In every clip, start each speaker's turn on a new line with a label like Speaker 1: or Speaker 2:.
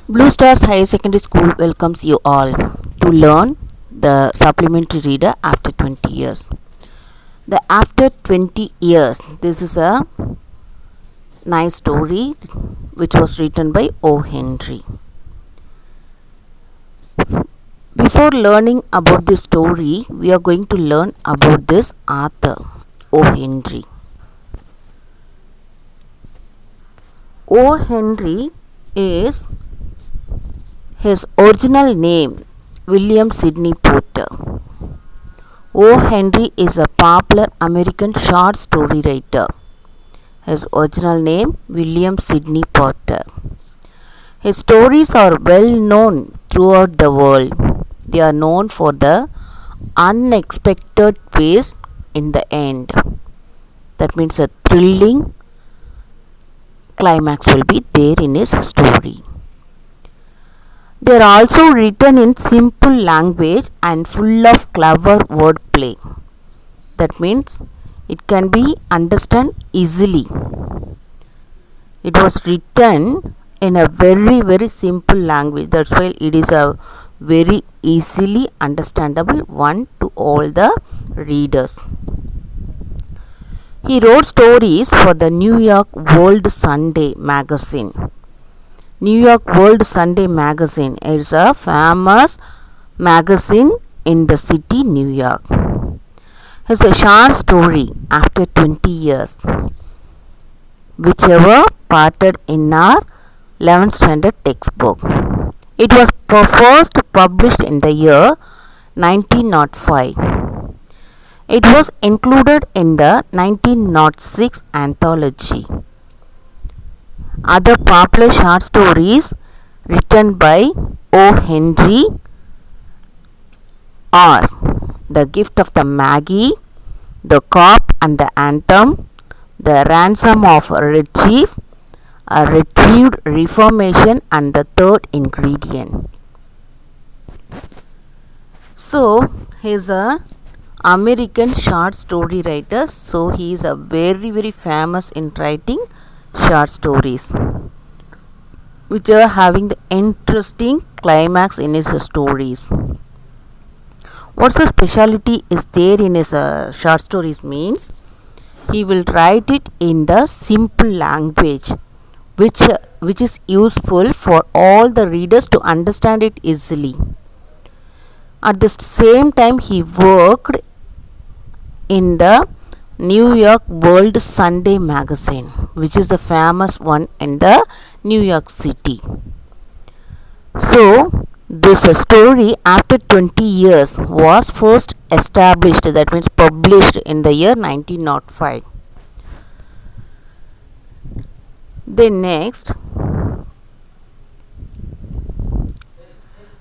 Speaker 1: Blue Stars Higher Secondary School welcomes you all to learn the supplementary reader after 20 years. The after 20 years, this is a nice story which was written by O. Henry. Before learning about this story, we are going to learn about this author, O. Henry. O. Henry is his original name, William Sidney Porter. O. Henry is a popular American short story writer. His original name, William Sidney Porter. His stories are well known throughout the world. They are known for the unexpected twist in the end. That means a thrilling climax will be there in his story. They are also written in simple language and full of clever wordplay. That means it can be understood easily. It was written in a very simple language. That's why it is a very easily understandable one to all the readers. He wrote stories for the New York World Sunday magazine. New York World Sunday magazine is a famous magazine in the city New York. It's a short story after 20 years, whichever parted in our 11th standard textbook. It was first published in the year 1905. It was included in the 1906 anthology. Other popular short stories written by O. Henry are The Gift of the Maggie, The Cop and the Anthem, The Ransom of Retrieve, A Retrieved Reformation, and The Third Ingredient. So, he is a American short story writer. So, he is a very famous in writing short stories which are having the interesting climax in his stories. What's the speciality is there in his short stories means he will write it in the simple language which is useful for all the readers to understand it easily. At the same time, he worked in the New York World Sunday magazine, which is the famous one in the New York City. So, this story after 20 years was first established, that means published in the year 1905. Then next,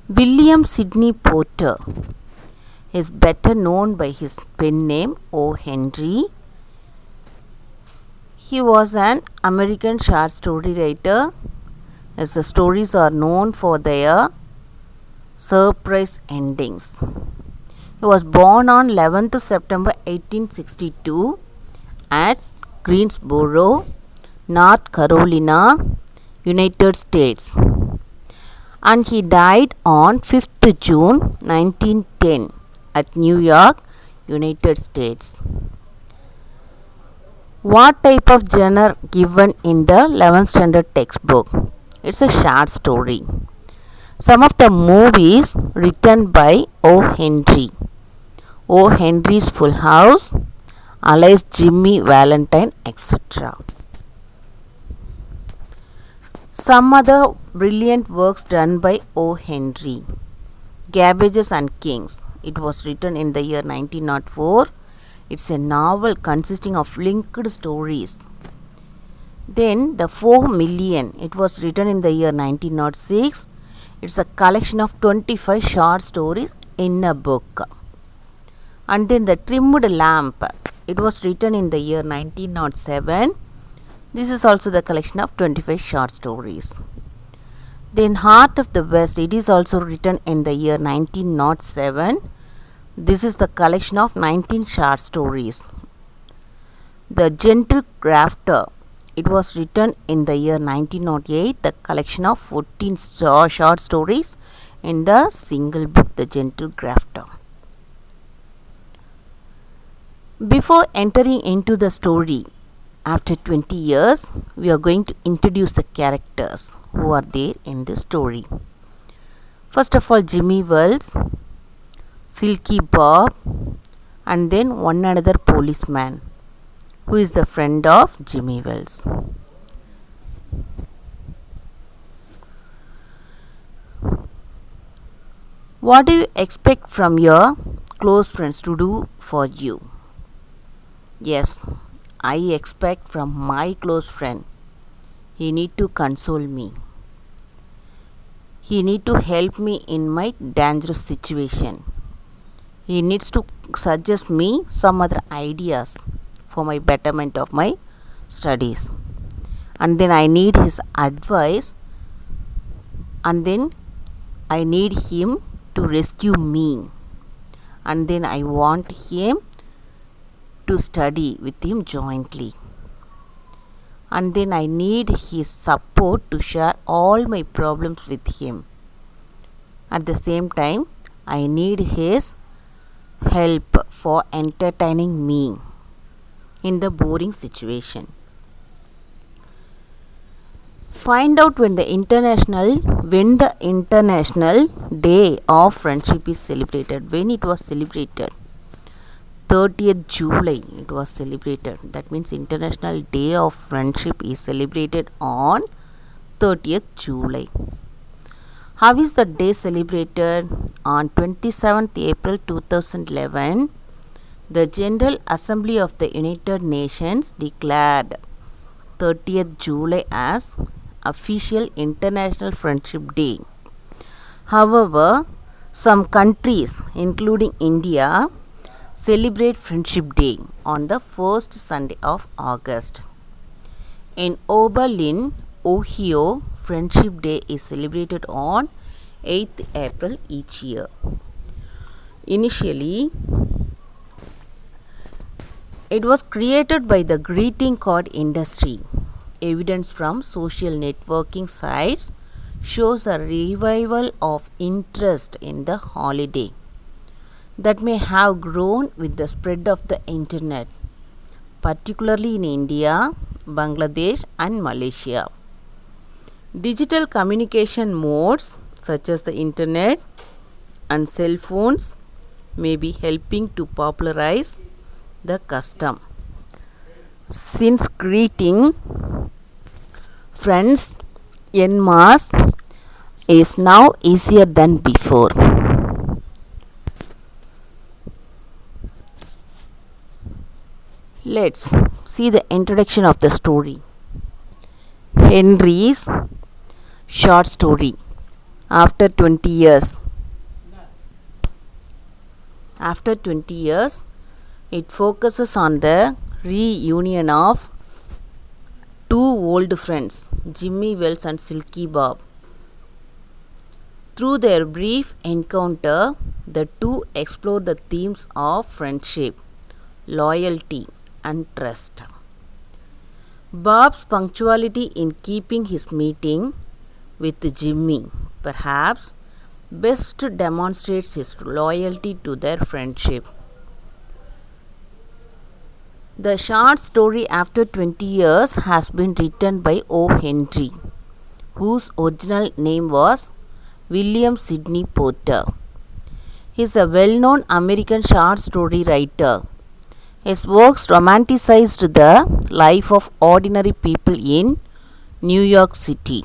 Speaker 1: William Sidney Porter is better known by his pen name O. Henry. He was an American short story writer. His stories are known for their surprise endings. He was born on 11th September 1862 at Greensboro, North Carolina, United States, and he died on 5th June 1910 at New York, United States. What type of genre given in the 11th standard textbook? It's a short story. Some of the movies written by O. Henry. O. Henry's Full House, Alice, Jimmy Valentine, etc. Some other brilliant works done by O. Henry. Cabbages and Kings. It was written in the year 1904. It's a novel consisting of linked stories. Then The 4 Million. It was written in the year 1906. It's a collection of 25 short stories in a book. And then The Trimmed Lamp. It was written in the year 1907. This is also the collection of 25 short stories. Then Heart of the West. It is also written in the year 1907. This is the collection of 19 short stories. The Gentle Grafter. It was written in the year 1908, the collection of 14 short stories in the single book, The Gentle Grafter. Before entering into the story, after 20 years, we are going to introduce the characters who are there in the story. First of all, Jimmy Wells, Silky Bob, and then one another policeman who is the friend of Jimmy Wells. What do you expect from your close friends to do for you? Yes, I expect from my close friend, he need to console me. He need to help me in my dangerous situation. He needs to suggest me some other ideas for my betterment of my studies. And then I need his advice, and then I need him to rescue me. And then I want him to study with him jointly. And then I need his support to share all my problems with him. At the same time, I need his help for entertaining me in the boring situation. Find out when the International Day of Friendship is celebrated. When it was celebrated? 30th July it was celebrated. That means International Day of Friendship is celebrated on 30th July. How is the day celebrated? On 27th April 2011, the General Assembly of the United Nations declared 30th July as official International Friendship Day. However, some countries, including India, celebrate Friendship Day on the first Sunday of August. In Oberlin, Ohio, Friendship Day is celebrated on 8th April each year. Initially, it was created by the greeting card industry. Evidence from social networking sites shows a revival of interest in the holiday that may have grown with the spread of the internet, particularly in India, Bangladesh, and Malaysia. Digital communication modes such as the internet and cell phones may be helping to popularize the custom. Since greeting friends en masse is now easier than before. Let's see the introduction of the story. Henry's short story. After 20 years. After 20 years, it focuses on the reunion of two old friends, Jimmy Wells and Silky Bob. Through their brief encounter, the two explore the themes of friendship, loyalty, and trust. Bob's punctuality in keeping his meeting with Jimmy perhaps best demonstrates his loyalty to their friendship. The short story After 20 Years has been written by O. Henry, whose original name was William Sidney Porter. He is a well-known American short story writer. His works romanticized the life of ordinary people in New York City.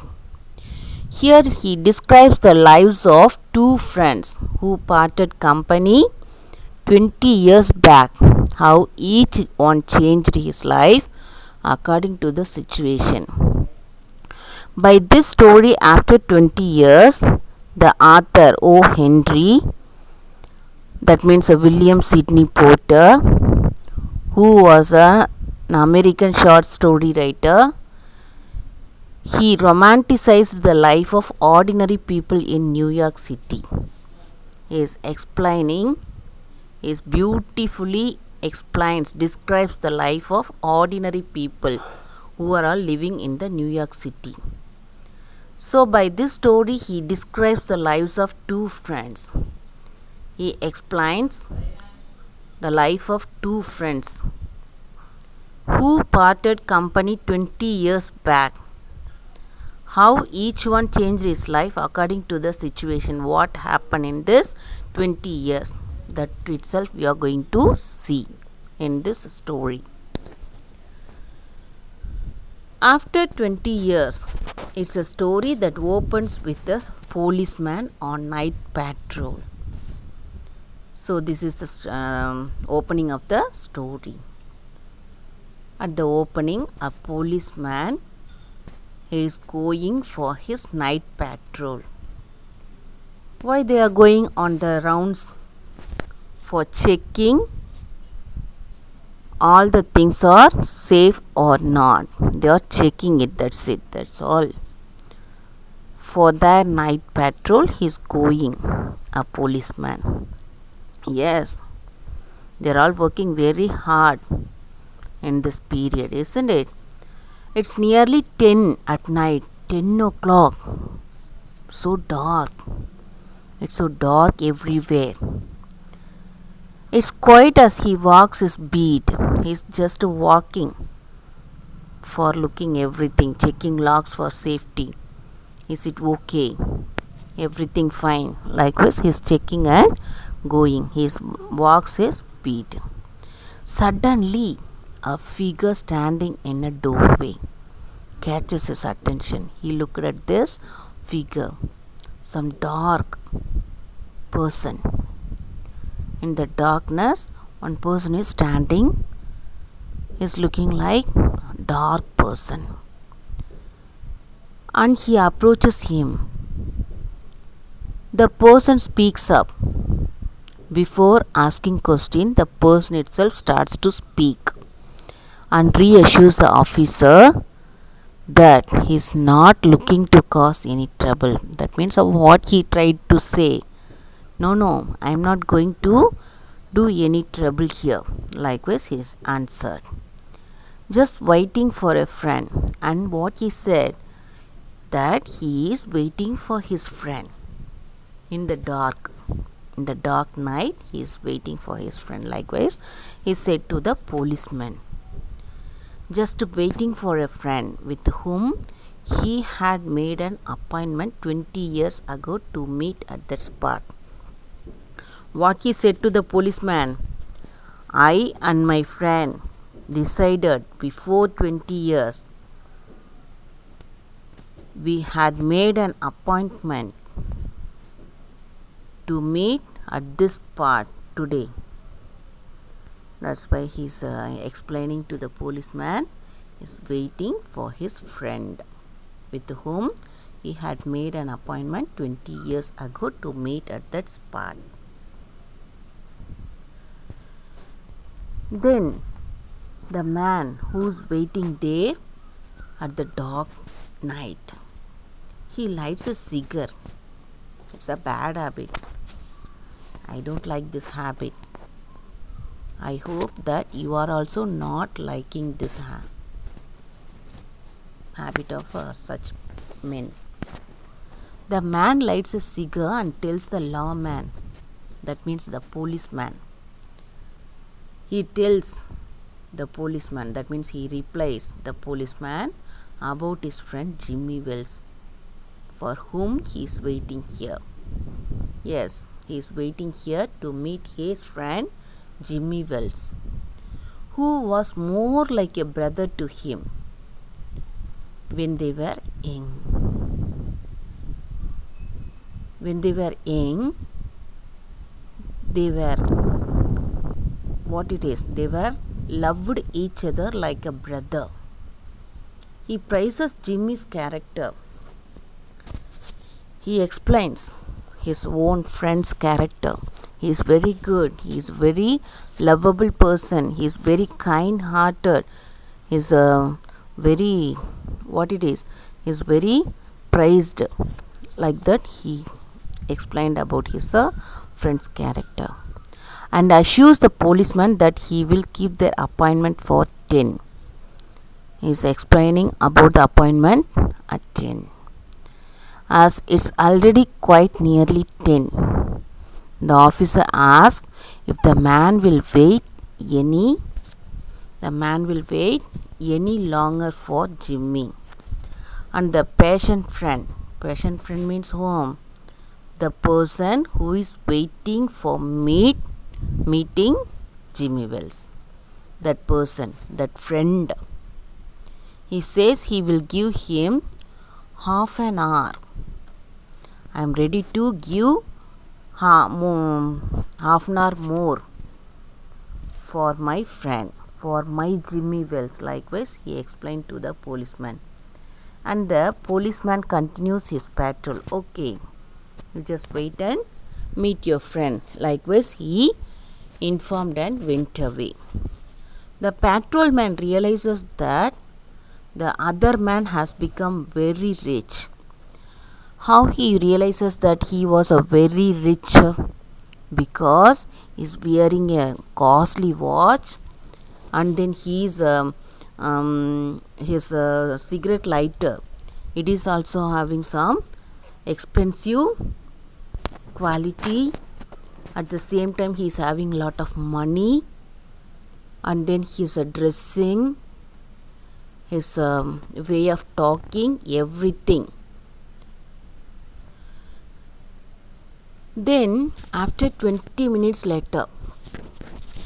Speaker 1: Here he describes the lives of two friends who parted company 20 years back, how each one changed his life according to the situation. By this story After 20 years, the author O. Henry, that means William Sidney Porter, who was an American short story writer, he romanticized the life of ordinary people in New York City. He is explaining, is beautifully explains, describes the life of ordinary people who are all living in the New York City. So by this story he describes the lives of two friends. He explains the life of two friends who parted company 20 years back. How each one changed his life according to the situation. What happened in this 20 years. That itself we are going to see in this story. After 20 years, it's a story that opens with a policeman on night patrol. So this is the opening of the story. At the opening, a policeman is going for his night patrol. Why they are going on the rounds? For checking all the things are safe or not. They are checking it, that's it, that's all. For their night patrol he is going, a policeman. Yes, they are all working very hard in this period, isn't it? It's nearly 10 at night, 10 o'clock. So dark. It's so dark everywhere. It's quiet as he walks his beat. He's just walking for looking everything, checking locks for safety. Is it okay? Everything fine. Likewise, he's checking and going. He walks his beat. Suddenly, a figure standing in a doorway catches his attention. He looked at this figure, some dark person. In the darkness, one person is standing, is looking like dark person. And he approaches him. The person speaks up. Before asking question, the person itself starts to speak and reassures the officer that he is not looking to cause any trouble. That means what he tried to say. No, I am not going to do any trouble here. Likewise, he answered. Just waiting for a friend. And what he said, that he is waiting for his friend. In the dark night, he is waiting for his friend. Likewise, he said to the policeman, just waiting for a friend with whom he had made an appointment 20 years ago to meet at that spot. What he said to the policeman, I and my friend decided before 20 years we had made an appointment to meet at this spot today. That's why he's explaining to the policeman is waiting for his friend with whom he had made an appointment 20 years ago to meet at that spot. Then the man who's waiting there at the dark night, he lights a cigar. It's a bad habit. I don't like this habit. I hope that you are also not liking this habit of such men. The man lights a cigar and tells the lawman, that means the policeman. He tells the policeman, that means he replies the policeman about his friend Jimmy Wells, for whom he is waiting here. Yes, he is waiting here to meet his friend Jimmy Wells, who was more like a brother to him when they were young. When they were young, they were they were loved each other like a brother. He praises Jimmy's character. He explains his own friend's character. He is very good. He is very lovable person. He is very kind hearted. He is very he is very praised. Like that he explained about his friend's character, and assures the policeman that he will keep their appointment for 10. He's explaining about the appointment at 10. As it's already quite nearly 10, the officer asks if the man will wait any longer for Jimmy. And the patient friend means whom? The person who is waiting for meeting Jimmy Wells. That person, that friend. He says he will give him half an hour. I am ready to give half an hour more for my friend, for my Jimmy Wells. Likewise, he explained to the policeman. And the policeman continues his patrol. Okay, you just wait and meet your friend. Likewise, he informed and went away. The patrolman realizes that the other man has become very rich. How he realizes that he was a very rich? Because he's wearing a costly watch, and then his cigarette lighter, it is also having some expensive quality. At the same time, he is having lot of money, and then his dressing, his way of talking, everything. Then after 20 minutes later,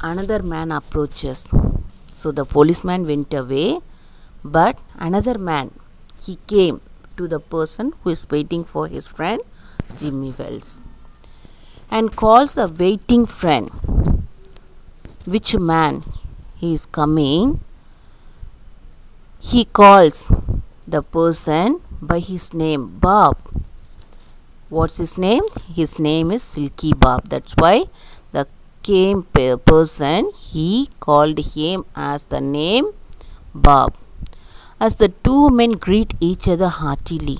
Speaker 1: another man approaches. So the policeman went away, but another man, he came to the person who is waiting for his friend Jimmy Wells, and calls a waiting friend. Which man he is coming? He calls the person by his name, Bob. What's his name? His name is Silky Bob. That's why the came person, he called him as the name Bob. As the two men greet each other heartily.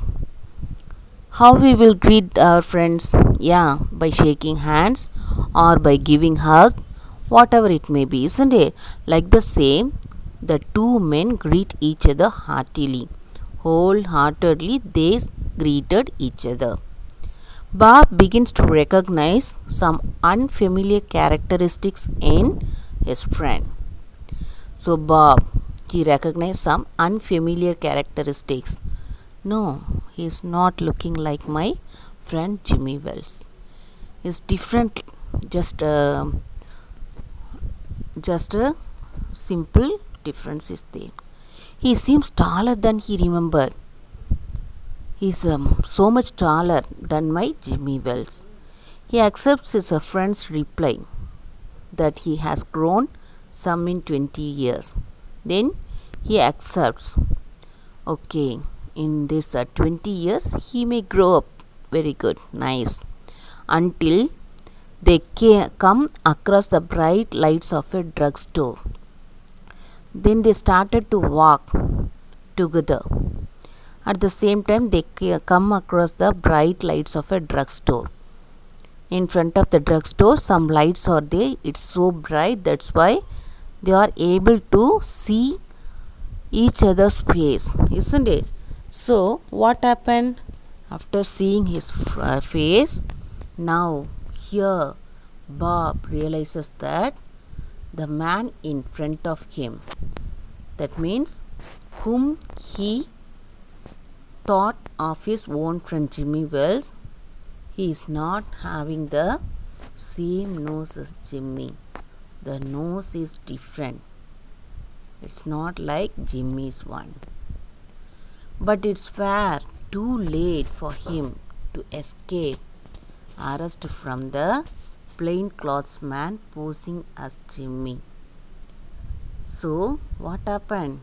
Speaker 1: How we will greet our friends? Yeah, by shaking hands or by giving hug, whatever it may be, isn't it? Like the same, the two men greet each other heartily. Wholeheartedly they greeted each other. Bob begins to recognize some unfamiliar characteristics in his friend. So Bob, he recognized some unfamiliar characteristics. No, he is not looking like my friend Jimmy Wells. He is different. Just a simple difference is there. He seems taller than he remembered. He is so much taller than my Jimmy Wells. He accepts his friend's reply that he has grown some in 20 years. Then he accepts, okay, in this 20 years he may grow up very good, nice, until they come across the bright lights of a drugstore. Then they started to walk together. At the same time, they come across the bright lights of a drugstore. In front of the drugstore, some lights are there. It's so bright, that's why they are able to see each other's face, isn't it? So, what happened? After seeing his face, now here Bob realizes that the man in front of him, that means whom he thought of his own friend Jimmy Wells, he is not having the same nose as Jimmy. The nose is different. It's not like Jimmy's one. But it's far too late for him to escape arrest from the plainclothes man posing as Jimmy. So what happened?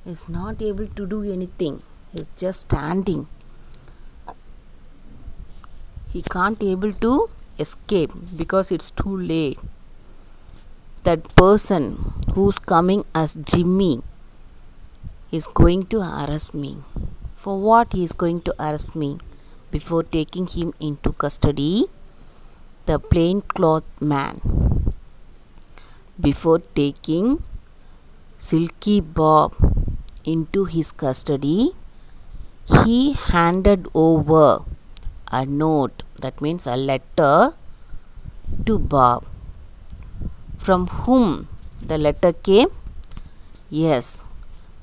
Speaker 1: He's not able to do anything. He's just standing. He can't able to escape because it's too late. That person who's coming as Jimmy is going to arrest me. For what he is going to arrest me? Before taking him into custody, the plaincloth man, before taking Silky Bob into his custody, he handed over a note, that means a letter, to Bob. From whom the letter came? Yes,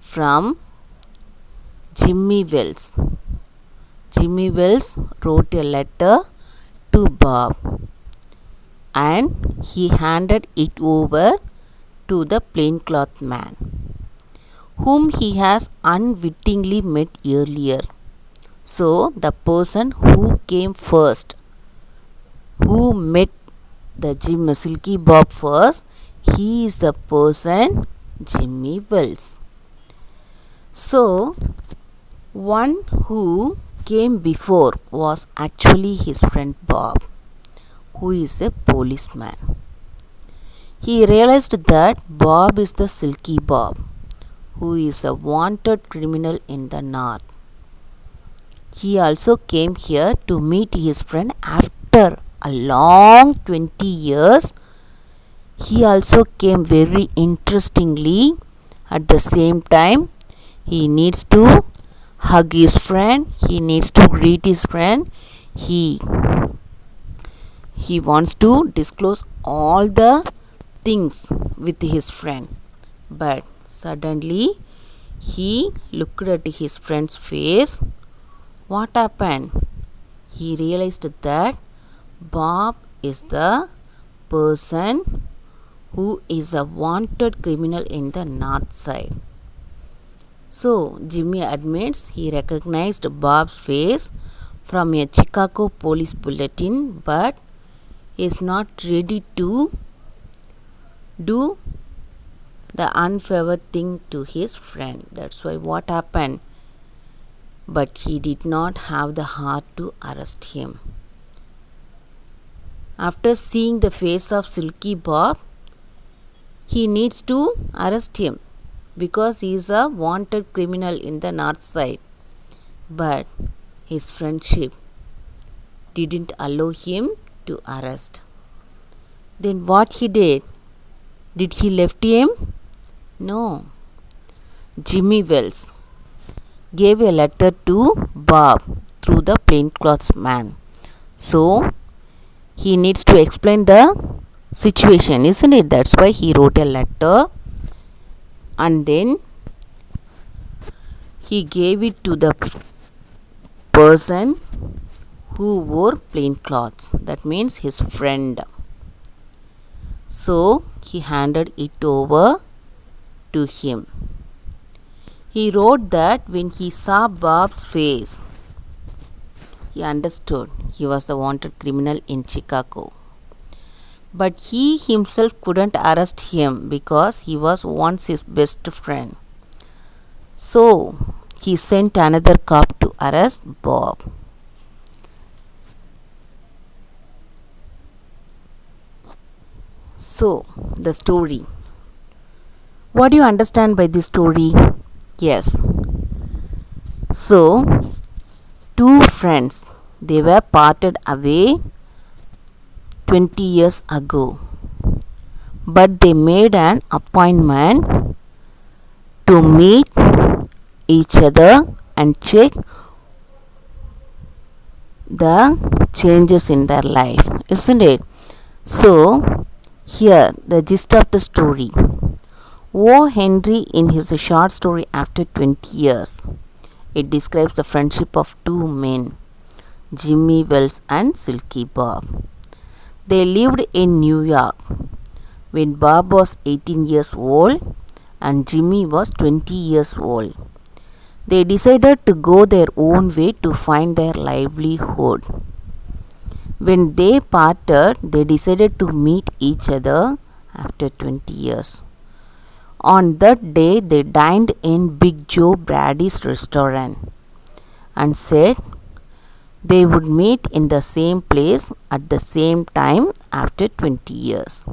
Speaker 1: from Jimmy Wells. Jimmy Wells wrote a letter to Bob and he handed it over to the plaincloth man, whom he has unwittingly met earlier. So, the person who came first, who met the Silky Bob first, he is the person Jimmy Wells. So, one who came before was actually his friend Bob, who is a policeman. He realized that Bob is the Silky Bob, who is a wanted criminal in the north. He also came here to meet his friend after a long 20 years. He also came very interestingly. At the same time, he needs to hug his friend, he needs to greet his friend, he wants to disclose all the things with his friend. But suddenly he looked at his friend's face. What happened? He realized that Bob is the person who is a wanted criminal in the north side. So, Jimmy admits he recognized Bob's face from a Chicago police bulletin, but is not ready to do the unfavored thing to his friend. That's why what happened. But he did not have the heart to arrest him. After seeing the face of Silky Bob, he needs to arrest him because he is a wanted criminal in the north side. But his friendship didn't allow him to arrest. Then what he did? Did he left him? No. Jimmy Wells gave a letter to Bob through the plainclothes man. So he needs to explain the situation, isn't it? That's why he wrote a letter and then he gave it to the person who wore plain clothes. That means his friend. So he handed it over to him. He wrote that when he saw Bob's face, he understood he was a wanted criminal in Chicago. But he himself couldn't arrest him because he was once his best friend. So he sent another cop to arrest Bob. So, the story. What do you understand by this story? Yes. So, two friends, they were parted away 20 years ago. But they made an appointment to meet each other and check the changes in their life, isn't it? So, here the gist of the story. O. Henry, in his short story After 20 Years, it describes the friendship of two men, Jimmy Wells and Silky Bob. They lived in New York when Bob was 18 years old and Jimmy was 20 years old. They decided to go their own way to find their livelihood. When they parted, they decided to meet each other after 20 years. On that day, they dined in Big Joe Brady's restaurant and said they would meet in the same place at the same time after 20 years.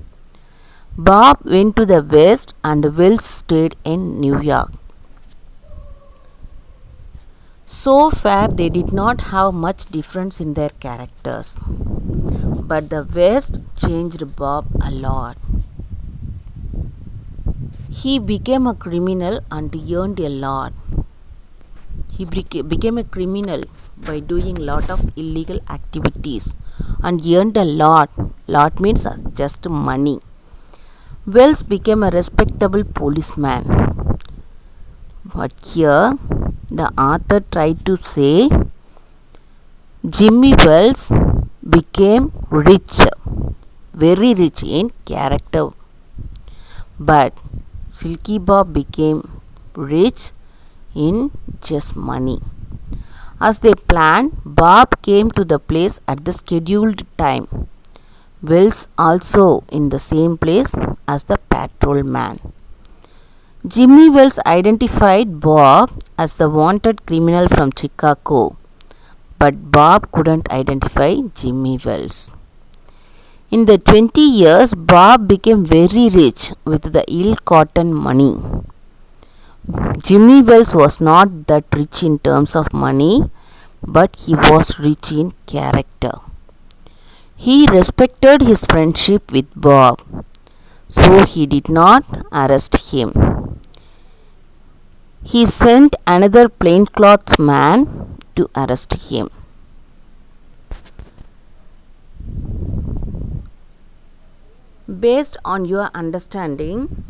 Speaker 1: Bob went to the west and Wells stayed in New York. So far, they did not have much difference in their characters. But the West changed Bob a lot. He became a criminal and earned a lot. He became a criminal by doing lot of illegal activities and earned a lot. Lot means just money. Wells became a respectable policeman. But here the author tried to say Jimmy Wells became rich, very rich in character. But Silky Bob became rich in just money. As they planned, Bob came to the place at the scheduled time. Wells also in the same place as the patrolman. Jimmy Wells identified Bob as the wanted criminal from Chicago, but Bob couldn't identify Jimmy Wells. In the 20 years, Bob became very rich with the ill-gotten money. Jimmy Wells was not that rich in terms of money, but he was rich in character. He respected his friendship with Bob, so he did not arrest him. He sent another plainclothes man to arrest him. Based on your understanding,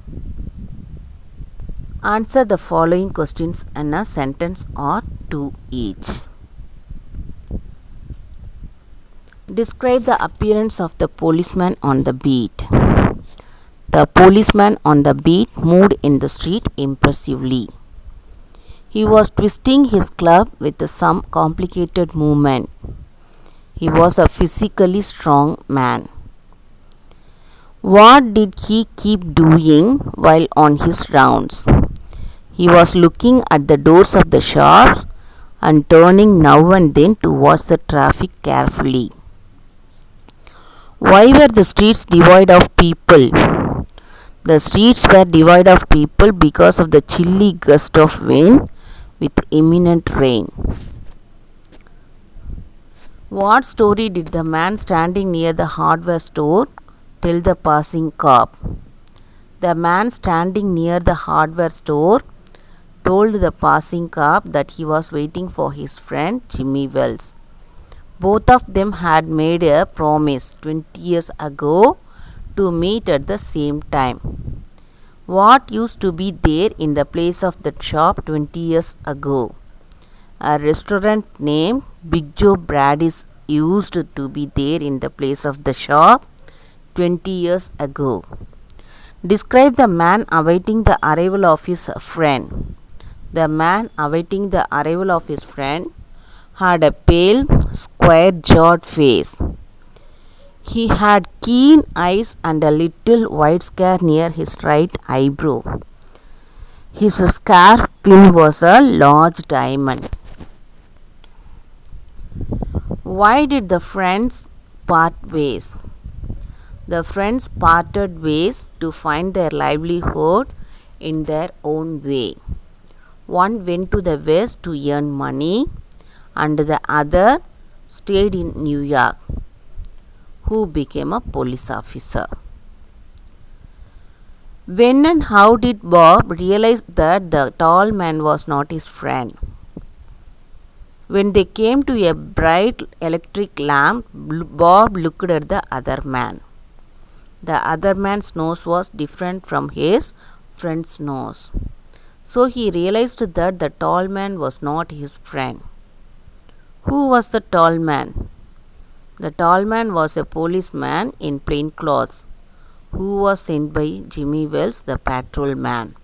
Speaker 1: answer the following questions in a sentence or two each. Describe the appearance of the policeman on the beat. The policeman on the beat moved in the street impressively. He was twisting his club with some complicated movement. He was a physically strong man. What did he keep doing while on his rounds? He was looking at the doors of the shops and turning now and then to watch the traffic carefully. Why were the streets devoid of people? The streets were devoid of people because of the chilly gust of wind with imminent rain. What story did the man standing near the hardware store tell the passing cop? The man standing near the hardware store told the passing cop that he was waiting for his friend Jimmy Wells. Both of them had made a promise 20 years ago to meet at the same time. What used to be there in the place of that shop 20 years ago? A restaurant named Big Joe Brady's used to be there in the place of the shop 20 years ago. Describe the man awaiting the arrival of his friend. The man awaiting the arrival of his friend had a pale, square-jawed face. He had keen eyes and a little white scar near his right eyebrow. His scarf pin was a large diamond. Why did the friends part ways? The friends parted ways to find their livelihood in their own way. One went to the west to earn money, and the other stayed in New York, who became a police officer. When and how did Bob realize that the tall man was not his friend? When they came to a bright electric lamp, Bob looked at the other man. The other man's nose was different from his friend's nose. So he realized that the tall man was not his friend. Who was the tall man? The tall man was a policeman in plain clothes who was sent by Jimmy Wells, the patrolman.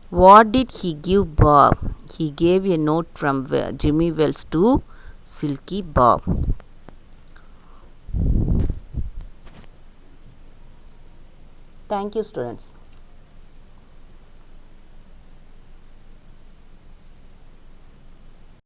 Speaker 1: What did he give Bob? He gave a note from Jimmy Wells to Silky Bob. Thank you, students.